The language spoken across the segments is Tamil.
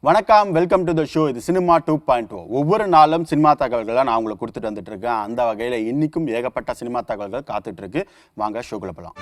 வணக்கம், வெல்கம் டு த ஷோ. இது சினிமா 2.0. ஒவ்வொரு நாளும் சினிமா தகவல்களை நான் உங்களுக்கு கொடுத்துட்டு வந்துட்டு இருக்கேன். அந்த வகையில் இன்னைக்கும் ஏகப்பட்ட சினிமா தகவல்கள் காத்துட்டு இருக்கு. வாங்க ஷோக்குள்ள போலாம்.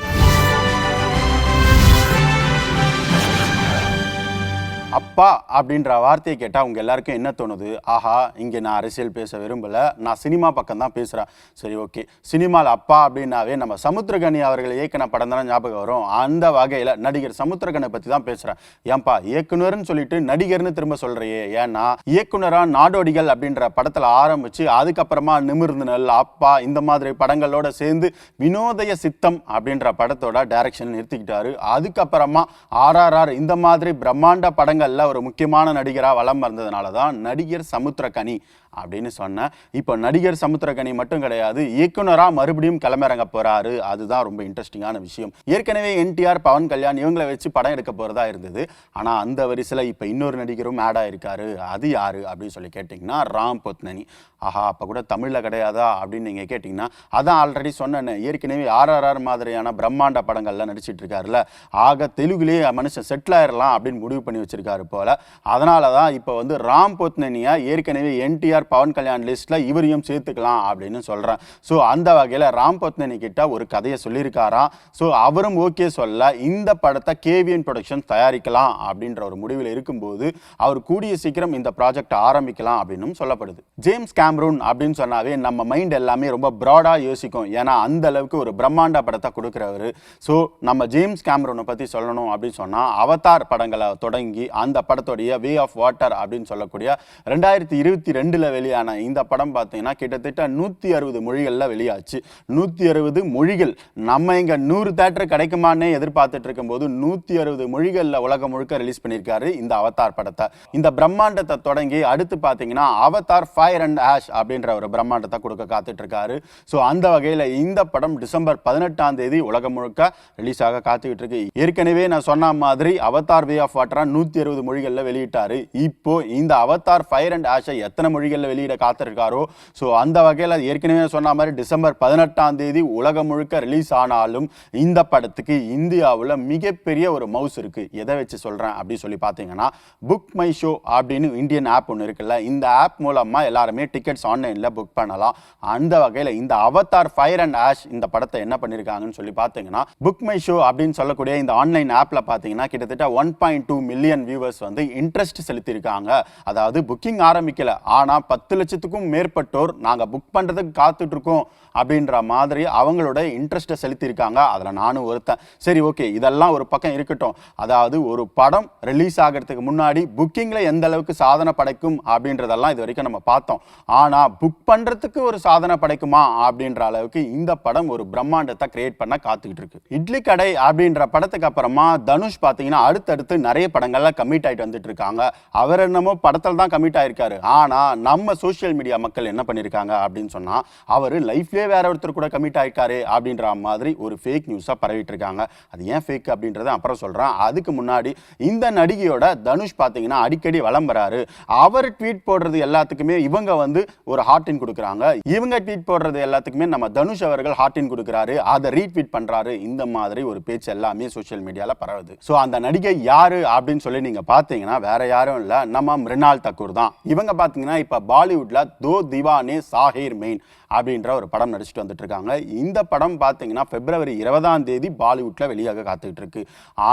அப்பா அப்படின்ற வார்த்தையை கேட்டால் அவங்க எல்லாருக்கும் என்ன தோணுது? ஆஹா, இங்கே நான் அரசியல் பேச விரும்பலை, நான் சினிமா பக்கம் தான் பேசுகிறேன். சரி, ஓகே. சினிமாவில் அப்பா அப்படின்னாவே நம்ம சமுத்திரகனி அவர்கள் இயக்குன படம் தானே ஞாபகம் வரும். அந்த வகையில் நடிகர் சமுத்திரகனை பற்றி தான் பேசுகிறேன். ஏன்பா இயக்குனர்னு சொல்லிட்டு நடிகர்னு திரும்ப சொல்கிறையே? ஏன்னா இயக்குனராக நாடோடிகள் அப்படின்ற படத்தில் ஆரம்பித்து அதுக்கப்புறமா நிமிர்ந்து நல், அப்பா இந்த மாதிரி படங்களோட சேர்ந்து வினோதய சித்தம் அப்படின்ற படத்தோட டைரக்ஷன் நிறுத்திக்கிட்டாரு. அதுக்கப்புறமா RRR இந்த மாதிரி பிரம்மாண்ட படங்கள் ஒரு முக்கியமான நடிகரா வலம் வந்ததுனால தான் நடிகர் சமுத்திரகனி அப்படின்னு சொன்னேன். இப்போ நடிகர் சமுத்திரகனி மட்டும் கிடையாது, இயக்குனரா மறுபடியும் களமிறங்க போறாரு. அதுதான் ரொம்ப இன்ட்ரெஸ்டிங்கான விஷயம். ஏற்கனவே NTR, பவன் கல்யாண் இவங்களை வச்சு படம் எடுக்க போறதா இருந்தது. ஆனா அந்த வரிசையில் இப்போ இன்னொரு நடிகரும் ஆட் ஆயிருக்காரு. அது யாரு அப்படின்னு சொல்லி கேட்டிங்கன்னா ராம் போத்னனி. ஆஹா, அப்போ கூட தமிழில் கிடையாதா அப்படின்னு நீங்கள் கேட்டிங்கன்னா, அதான் ஆல்ரெடி சொன்னேன்னு, ஏற்கனவே RRR மாதிரியான பிரம்மாண்ட படங்கள்லாம் நடிச்சிட்டு இருக்காருல்ல, ஆக தெலுங்குலேயே மனுஷன் செட்டில் ஆயிடலாம் அப்படின்னு முடிவு பண்ணி வச்சிருக்காரு போல. அதனால தான் இப்போ வந்து ராம் போத்னனியா ஏற்கனவே NTR, பவன் கல்யாண் லிஸ்ட்டில் இவரையும் சேர்த்துக்கலாம் அப்படின்னு சொல்கிறேன். ஸோ அந்த வகையில் ராம் போத்னனி கிட்ட ஒரு கதையை சொல்லியிருக்காராம். ஸோ அவரும் ஓகே சொல்ல இந்த படத்தை KVN ப்ரொடக்ஷன் தயாரிக்கலாம் அப்படின்ற ஒரு முடிவில் இருக்கும்போது அவர் கூடிய சீக்கிரம் இந்த ப்ராஜெக்ட் ஆரம்பிக்கலாம் அப்படின்னு சொல்லப்படுது. ஜேம்ஸ் கேமரூன் அப்படின்னு சொன்னாவே நம்ம மைண்ட் எல்லாமே ரொம்ப ப்ராடாக யோசிக்கும். ஏன்னா அந்த அளவுக்கு ஒரு பிரம்மாண்ட படத்தை கொடுக்குறவர். ஸோ நம்ம ஜேம்ஸ் கேமரூனை பற்றி சொல்லணும் அப்படின்னு சொன்னால், அவதார் படங்களை தொடங்கி அந்த படத்துடைய வே ஆஃப் வாட்டர் அப்படின்னு சொல்லக்கூடிய 2022 வெளியான இந்த படம் பார்த்தீங்கன்னா கிட்டத்தட்ட 160 மொழிகளில் வெளியாச்சு. 160 மொழிகள். நம்ம இங்கே 100 தியேட்டர் கிடைக்குமானே எதிர்பார்த்துட்டு இருக்கும்போது 160 மொழிகளில் உலகம் முழுக்க ரிலீஸ் பண்ணியிருக்காரு இந்த அவதார் படத்தை. இந்த பிரம்மாண்டத்தை தொடங்கி அடுத்து பார்த்தீங்கன்னா அவதார் ஃபயர் அண்ட் ஆஷ் அப்படின்ற ஒரு பிரம்மாண்டத்தை கொடுக்க காத்துட்டு இருக்காரு. ஸோ அந்த வகையில் இந்த படம் டிசம்பர் 18ஆம் தேதி உலகம் முழுக்க ரிலீஸ் ஆக காத்துக்கிட்டு இருக்கு. ஏற்கனவே நான் சொன்ன மாதிரி அவதார் வே ஆஃப் வாட்டரா 160 மொழிகளில் வெளியிட்டாரு. இப்போ இந்த அவதார் ஃபயர் அண்ட் ஆஷை எத்தனை மொழிகளில் வெளியிட காத்திருக்காரோ, ஸோ அந்த வகையில் ஏற்கனவே சொன்ன மாதிரி டிசம்பர் 18ஆம் தேதி உலகம் முழுக்க ரிலீஸ் ஆனாலும் இந்த படத்துக்கு இந்தியாவில் மிகப்பெரிய ஒரு மவுஸ் இருக்கு. எதை வச்சு சொல்றேன் அப்படி சொல்லி பார்த்தீங்கன்னா, புக் மை ஷோ அப்படின்னு இந்தியன் ஆப் ஒன்று இருக்குல்ல, இந்த ஆப் மூலமா எல்லாருமே டிக்கெட்ஸ் ஆன்லைன்ல புக் பண்ணலாம். அந்த வகையில் இந்த அவதார் ஃபயர் அண்ட் ஆஷ் இந்த படத்தை என்ன பண்ணிருக்காங்கன்னு சொல்லி பார்த்தீங்கன்னா, புக் மை ஷோ அப்படின்னு சொல்லக்கூடிய இந்த ஆன்லைன் ஆப்ல பார்த்தீங்கன்னா கிட்டத்தட்ட 1.2 மில்லியன் வியூவர்ஸ் வந்து இன்ட்ரெஸ்ட் செலுத்தியிருக்காங்க. அதாவது புக்கிங் ஆரம்பிக்கல, ஆனா 10 லட்சத்துக்கும் மேற்பட்டோர் நாங்கள் புக் பண்ணுறதுக்கு காத்துட்டு இருக்கோம் அப்படின்ற மாதிரி அவங்களோட இன்ட்ரெஸ்ட்டை செலுத்தியிருக்காங்க. அதில் நானும் ஒருத்தன். சரி, ஓகே, இதெல்லாம் ஒரு பக்கம் இருக்கட்டும். அதாவது ஒரு படம் ரிலீஸ் ஆகிறதுக்கு முன்னாடி புக்கிங்கில் எந்த அளவுக்கு சாதனை படைக்கும் அப்படின்றதெல்லாம் இது வரைக்கும் நம்ம பார்த்தோம். ஆனால் புக் பண்ணுறதுக்கு ஒரு சாதனை படைக்குமா அப்படின்ற அளவுக்கு இந்த படம் ஒரு பிரம்மாண்டத்தை கிரியேட் பண்ண காத்துக்கிட்டு இருக்கு. இட்லி கடை அப்படின்ற படத்துக்கு அப்புறமா தனுஷ் பார்த்தீங்கன்னா அடுத்தடுத்து நிறைய படங்கள்ல கமிட் ஆகிட்டு வந்துட்டு இருக்காங்க. அவர் என்னமோ படத்தில் தான் கமிட் ஆயிருக்காரு. ஆனால் நம்ம சோஷியல் மீடியா மக்கள் என்ன பண்ணியிருக்காங்க அப்படின்னு சொன்னால், அவர் லைஃப்லேயே வேற ஒருத்தர் கூட கமிட் ஆயிருக்காரு அப்படின்ற மாதிரி ஒரு ஃபேக் நியூஸாக பரவிட்டு இருக்காங்க. அது ஏன் ஃபேக் அப்படின்றத அப்புறம் சொல்கிறேன். அதுக்கு முன்னாடி இந்த நடிகையோட தனுஷ் பார்த்தீங்கன்னா அடிக்கடி வலம் வராரு. அவர் ட்வீட் போடுறது எல்லாத்துக்குமே இவங்க வந்து ஒரு ஹார்டின் கொடுக்குறாங்க. இவங்க ட்வீட் போடுறது எல்லாத்துக்குமே நம்ம தனுஷ் அவர்கள் ஹார்டின் கொடுக்குறாரு, அதை ரீட்வீட் பண்ணுறாரு. இந்த மாதிரி ஒரு பேச்சு எல்லாமே சோஷியல் மீடியாவில் பரவுது. ஸோ அந்த நடிகை யாரு அப்படின்னு சொல்லி நீங்கள் பார்த்தீங்கன்னா வேற யாரும் இல்லை, நம்ம மிருனால் தக்கூர் தான். இவங்க பார்த்தீங்கன்னா இப்போ பாலிவுட்ல தோ திவானே சாஹிர் மெயின் அப்படின்ற ஒரு படம் நடிச்சுட்டு வந்துட்டு இருக்காங்க. இந்த படம் பார்த்தீங்கன்னா பிப்ரவரி 20ஆம் தேதி பாலிவுட்ல வெளியாக காத்துக்கிட்டு இருக்கு.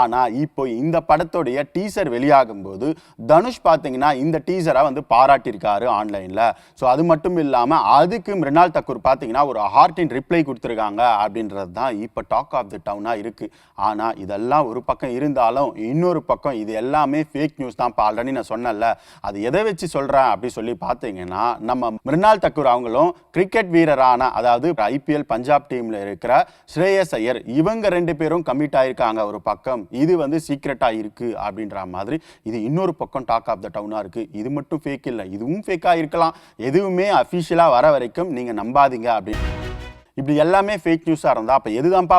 ஆனால் இப்போ இந்த படத்துடைய டீசர் வெளியாகும் போது தனுஷ் பார்த்தீங்கன்னா இந்த டீசரை வந்து பாராட்டியிருக்காரு ஆன்லைனில். ஸோ அது மட்டும் இல்லாமல் அதுக்கு மிருனால் தக்கூர் பார்த்தீங்கன்னா ஒரு ஹார்ட்டின் ரிப்ளை கொடுத்துருக்காங்க அப்படின்றது தான் இப்போ டாக் ஆஃப் தி டவுனாக இருக்கு. ஆனால் இதெல்லாம் ஒரு பக்கம் இருந்தாலும் இன்னொரு பக்கம் இது எல்லாமே ஃபேக் நியூஸ் தான். ஆல்ரெடி நான் சொன்னேன்ல, அது எதை வச்சு சொல்கிறேன் அப்படி சொல்லி பார்த்தீங்கன்னா, நம்ம மிருனால் தக்கூர் அவங்களும் கிரிக்கெட் வீரரான, அதாவது IPL பஞ்சாப் டீம்ல இருக்கிற ஸ்ரேயஸ் ஐயர், இவங்க 2 பேரும் கமிட் ஆயிருக்காங்க ஒரு பக்கம். இது வந்து சீக்ரெட்டா இருக்கு அப்படின்ற மாதிரி இது இன்னொரு பக்கம் டாக் ஆஃப் த டவுனா இருக்கு. இது மட்டும் ஃபேக் இல்லை, இதுவும் ஃபேக்கா இருக்கலாம். எதுவுமே அஃபிஷியலா வர வரைக்கும் நீங்க நம்பாதீங்க அப்படின்னு. இப்படி எல்லாமே ஃபேக் நியூஸாக இருந்தால் அப்போ எதுதான்ப்பா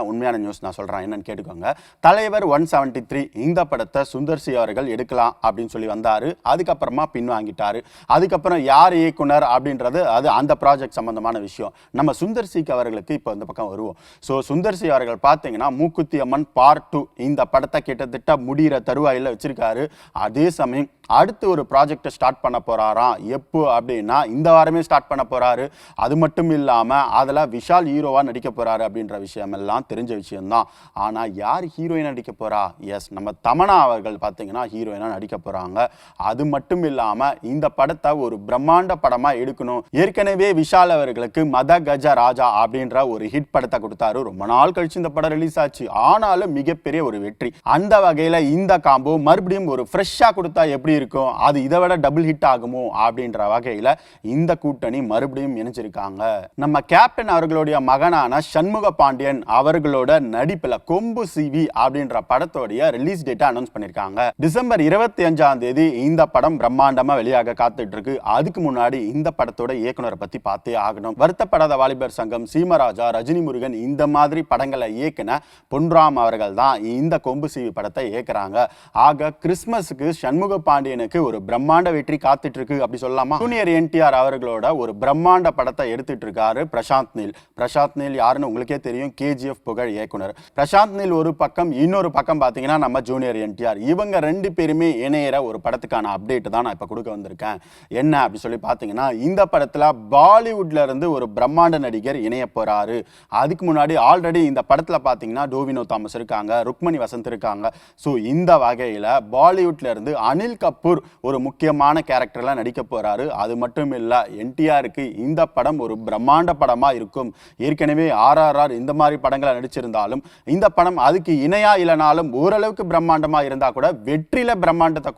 உண்மையான நியூஸ் நான் சொல்கிறேன் என்னன்னு கேட்டுக்கோங்க. தலைவர் 173 இந்த படத்தை சுந்தர் சி அவர்கள் எடுக்கலாம் அப்படின்னு சொல்லி வந்தார். அதுக்கப்புறமா பின்வாங்கிட்டாரு. அதுக்கப்புறம் யார் இயக்குனர் அப்படின்றது அது அந்த ப்ராஜெக்ட் சம்பந்தமான விஷயம். நம்ம சுந்தர் சி அவர்களுக்கு இப்போ இந்த பக்கம் வருவோம். ஸோ சுந்தர் சி அவர்கள் பார்த்தீங்கன்னா மூக்குத்தி அம்மன் பார்ட் 2 இந்த படத்தை கிட்டத்தட்ட முடிகிற தருவாயில் வச்சிருக்காரு. அதே சமயம் அடுத்து ஒரு ப்ராஜெக்டை ஸ்டார்ட் பண்ண போறாராம். எப்போ அப்படின்னா இந்த வாரமே ஸ்டார்ட் பண்ண போறாரு. அது மட்டும் இல்லாமல் அதில் விஷால் ஹீரோவாக நடிக்க போறாரு அப்படின்ற விஷயம் எல்லாம் தெரிஞ்ச விஷயம்தான். ஆனால் யார் ஹீரோயினாக நடிக்க போறா? எஸ், நம்ம தமன்னா அவர்கள் பார்த்தீங்கன்னா ஹீரோயினாக நடிக்க போறாங்க. அது மட்டும் இல்லாமல் இந்த படத்தை ஒரு பிரம்மாண்ட படமாக எடுக்கணும். ஏற்கனவே விஷால் அவர்களுக்கு மத கஜ ராஜா அப்படின்ற ஒரு ஹிட் படத்தை கொடுத்தாரு. ரொம்ப நாள் கழிச்சு இந்த படம் ரிலீஸ் ஆச்சு. ஆனாலும் மிகப்பெரிய ஒரு வெற்றி. அந்த வகையில் இந்த காம்போ மறுபடியும் ஒரு ஃப்ரெஷ்ஷாக கொடுத்தா எப்படி இருக்கும், அது இதை விட டபுள் ஹிட் ஆகுமோ அப்படின்ற வகையில் இந்த கூட்டணி மறுபடியும் இணைச்சிருக்காங்க. நம்ம கேப்டன் அவர்களுடைய மகனான சண்முக பாண்டியன் அவர்களோட நடிப்பில் கொம்பு சிவி அப்படின்ற படத்தோடைய ரிலீஸ் டேட்டை அனௌன்ஸ் பண்ணிருக்காங்க. டிசம்பர் 25ஆம் தேதி இந்த படம் பிரம்மாண்டமா வெளியாக காத்துட்டு இருக்கு. அதுக்கு முன்னாடி இந்த படத்தோட இயக்குனரை பத்தி பார்த்தே ஆகணும். வருத்தப்படாத வாலிபர் சங்கம், சீமராஜா, ரஜினி முருகன் இந்த மாதிரி படங்களை இயக்குன பொன்ராம் அவர்கள் தான் இந்த கொம்பு சிவி படத்தை இயக்குறாங்க. ஆக கிறிஸ்மஸுக்கு சண்முக பாண்டியனுக்கு ஒரு பிரம்மாண்ட வெற்றி காத்துட்டு இருக்கு அப்படி சொல்லலாமா? ஜூனியர் என்டிஆர் அவர்களோட ஒரு பிரம்மாண்ட படத்தை எடுத்துட்டு இருக்காரு பிரசாந்த் நீல். பிரசாந்த் நீல் யாருன்னு உங்களுக்கே தெரியும், கேஜிஎஃப் புகழ் இயக்குனர். பிரசாந்த் நீல் ஒரு பக்கம், இன்னொரு பக்கம் பார்த்தீங்கன்னா நம்ம ஜூனியர் என்டிஆர். இவங்க ரெண்டு பேருமே இணையிற ஒரு படத்துக்கான அப்டேட் தான் நான் இப்போ கொடுக்க வந்திருக்கேன். என்ன அப்படி சொல்லி பார்த்தீங்கன்னா இந்த படத்தில் பாலிவுட்ல இருந்து ஒரு பிரம்மாண்ட நடிகர் இணைய போறாரு. அதுக்கு முன்னாடி ஆல்ரெடி இந்த படத்தில் பார்த்தீங்கன்னா டோவினோ தாமஸ் இருக்காங்க, ருக்மணி வசந்த் இருக்காங்க. ஸோ இந்த வகையில் பாலிவுட்ல இருந்து அனில் கபூர் ஒரு முக்கியமான கேரக்டர்ல நடிக்க போறாரு. அது மட்டும் இல்ல, என்டிஆருக்கு இந்த படம் ஒரு பிரம்மாண்ட படமா இருக்கும். ஏற்கனவே RRR இந்த மாதிரி படங்களை நடிச்சிருந்தாலும் இந்த படம் அதுக்கு இணையா இல்லைனாலும் ஓரளவுக்கு பிரம்மாண்டமா இருந்தா கூட வெற்றில பிரம்மாண்டத்தை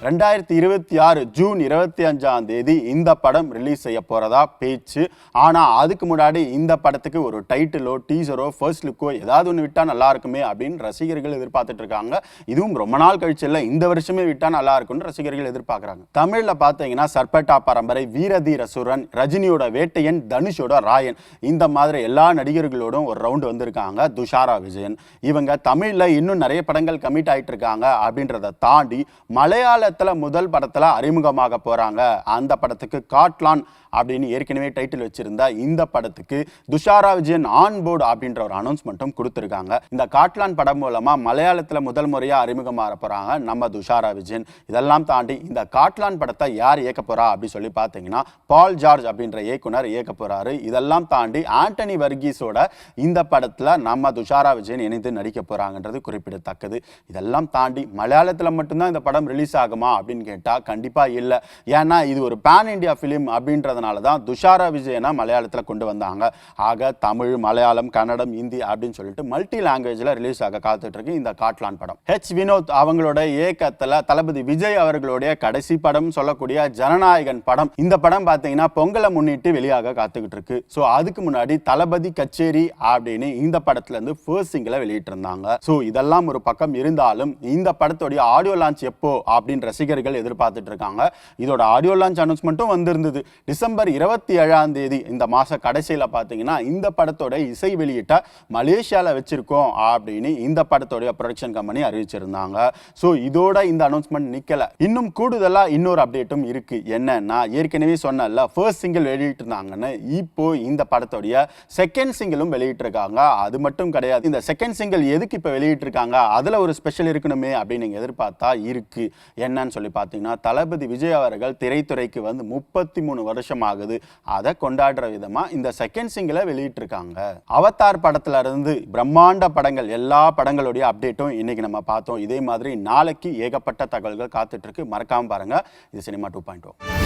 2026 ஜூன் 25ஆம் தேதி இந்த படம் ரிலீஸ் செய்ய போறதா பேச்சு. ஆனா அதுக்கு முன்னாடி இந்த படத்துக்கு ஒரு டைட்டிலோ டீசரோ ஃபர்ஸ்ட் லுக்கோ ஏதாவது ஒன்று விட்டா நல்லா இருக்குமே அப்படின்னு ரசிகர்கள் எதிர்பார்த்துட்டு இருக்காங்க. இதுவும் ரொம்ப நாள் கழிச்சு இல்லை, இந்த வருஷமே விட்டா நல்லா இருக்கும்னு ரசிகர்கள் எதிர்பார்க்குறாங்க. தமிழ்ல பார்த்தீங்கன்னா சர்பட்டா பரம்பரை, வீரதீர சூரன், ரஜினியோட வேட்டையன், தனுஷோட ராயன் இந்த மாதிரி எல்லா நடிகர்களோடும் ஒரு ரவுண்ட் வந்திருக்காங்க. துஷாரா விஜயன் இவங்க தமிழ்ல இன்னும் நிறைய படங்கள் கமிட் ஆயிட்டு இருக்காங்க. அப்படின்றத தாண்டி மலையாள முதல் படத்துல அறிமுகமாக போறாங்க. அந்த படத்துக்கு காட்லான் அப்படின்னு ஏற்கனவே டைட்டில் வச்சிருந்த இந்த படத்துக்கு துஷாரா விஜயன் ஆன் போர்டு அப்படின்ற ஒரு அனௌன்ஸ்மெண்ட்டும் கொடுத்திருக்காங்க. இந்த காட்லான் படம் மூலமா மலையாளத்துல முதல் முறையா அறிமுகமாக போறாங்க நம்ம துஷாரா விஜயன். இதெல்லாம் தாண்டி இந்த காட்லான் படத்தை யார் இயக்க போறா அப்படி சொல்லி பார்த்தீங்கன்னா பால் ஜார்ஜ் அப்படின்ற இயக்குனர் இயக்க போறாரு. இதெல்லாம் தாண்டி ஆண்டனி வர்கீஸோட இந்த படத்துல நம்ம துஷாரா விஜயன் இணைந்து நடிக்க போறாங்கன்றது குறிப்பிடத்தக்கது. இதெல்லாம் தாண்டி மலையாளத்துல மட்டும்தான் இந்த படம் ரிலீஸ் ஆகுமா அப்படின்னு கேட்டா கண்டிப்பா இல்ல. ஏன்னா இது ஒரு பேன் இண்டியா பிலிம் அப்படின்றதுனால தான் துஷாரா விஜயனை மலையாளத்துல கொண்டு வந்தாங்க. ஆக தமிழ், மலையாளம், கன்னடம், ஹிந்தி அப்படின்னு சொல்லிட்டு மல்டி லாங்குவேஜ்ல ரிலீஸ் ஆக காத்துட்டு இருக்கு இந்த காட்லான் படம். வினோத் அவங்களோட இயக்கத்துல தளபதி விஜய் அவர்களுடைய கடைசி படம் சொல்லக்கூடிய ஜனநாயகன் படம். இந்த படம் பாத்தீங்கன்னா பொங்கலை முன்னிட்டு வெளியாக காத்துக்கிட்டு இருக்கு. சோ அதுக்கு முன்னாடி தளபதி கச்சேரி அப்படின்னு இந்த படத்துல இருந்து ஃபர்ஸ்ட் சிங்கிளை வெளியிட்டு இருந்தாங்க. சோ இதெல்லாம் ஒரு பக்கம் இருந்தாலும் இந்த படத்தோட ஆடியோ லான்ச் எப்போ அப்படின்னு ரசிகர்கள் எதிர்பார்த்துட்டு இருக்காங்க. இதோட ஆடியோ லான்ச் அனௌன்ஸ்மெண்ட்டும் வந்திருந்தது. டிசம்பர் 27ஆம் தேதி இந்த மாச கடைசியில பாத்தீங்கன்னா இந்த படத்தோட இசை வெளியிட்ட மலேசியால வச்சிருக்கோம் அப்படின்னு இந்த படத்தோட ப்ரொடக்ஷன் கம்பெனி அறிவிச்சிருந்தாங்க. சோ இதோட இந்த அனௌன்ஸ்மெண்ட் நிக்கல. இன்னும் கூடுதலா இன்னொரு அப்டேட்டும் இருக்கு. என்னன்னா ஏற்கனவே சொன்னல ஃபர்ஸ்ட் சிங்கிள் வெளியிட்டு இருந்தாங்கன்னு, இப்போ இந்த படத்தோட செகண்ட் சிங்கிளும் வெளியிட்டு இருக்காங்க. அது மட்டும் கிடையாது, இந்த செகண்ட் சிங்கிள் எதுக்கு இப்ப வெளியிட்டு இருக்காங்க, அதுல ஒரு ஸ்பெஷல் இருக்கணுமே அப்படின்னு நீங்க எதிர்பார்த்தா இருக்கு. என்னன்னு சொல்லி பார்த்தீங்கன்னா தளபதி விஜய் அவர்கள் திரைத்துறைக்கு வந்து 33 வருஷம் ஆகுது. அதை கொண்டாடுற விதமா இந்த செகண்ட் சிங்கிளை வெளியிட்டு இருக்காங்க. அவதார் படத்துல இருந்து பிரம்மாண்ட படங்கள் எல்லா படங்களுடைய அப்டேட்டும் இன்னைக்கு நம்ம பார்த்தோம். இதே மாதிரி நாளைக்கு ஏகப்பட்ட தகவல்கள் காத்துட்டு இருக்கு. மறக்காம பாருங்க. இது சினிமா 2.0.